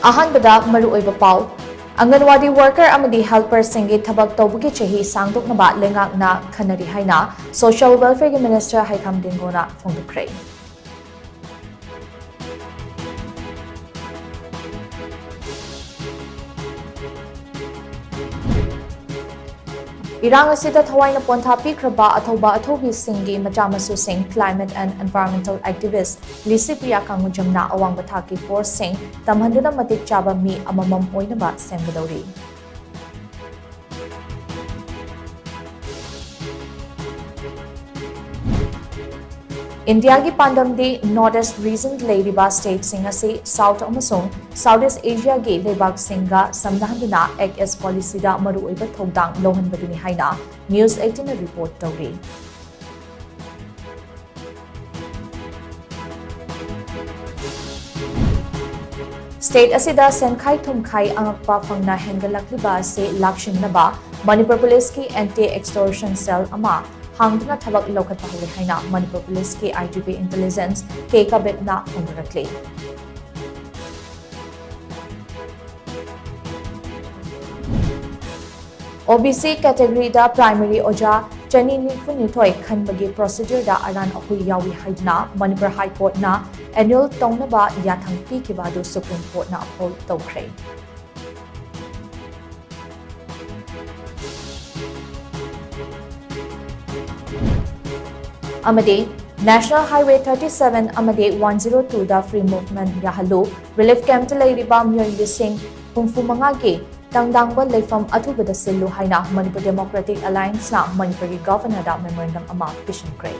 Ahanbada maruoiba pau Anganwadi worker amadi helper singi thabak tawbugi chahi sangdoknaba lengakna khanari haina social welfare minister Haikam Dingona phongdukre. Irang asida thawaina pontha pikraba athoba athobi singi machamasu sing climate and environmental activist Lisipriya Kangujamna awangba thaki force sing tamhanduna matik chaba mi amamam oinaba semgadori. India ki pandamdi Northeast region leiriba state sing asi South amasung Southeast Asia gi lebak singa samnahanduna AS policy da maru oiba thogdang lohanbaduni haina News 18 na report tawri. State asida senkhai thumkhai angakpa phangna hengalakliba se lakshingnaba Manipur police ki anti-extortion cell ama hangduna thabak lokat pahuli haina Manipur police ki IGP intelligence ke kabetna phongrakli. OBC category da primary oja chani nifuni thoi khanbagi procedure da aran ahui yawi haidna Manipur High Court na annual tongnaba yathang pi kibadu Supreme Court na uphold tawkhre. Amade National Highway 37 Amade 102 da free movement yahalu relief camp leiriba myoy lising pungfumanga ge tangdangba leifam athubada silu haina Manipur Democratic Alliance na Manipuri governor da memorandum ama pishin kray.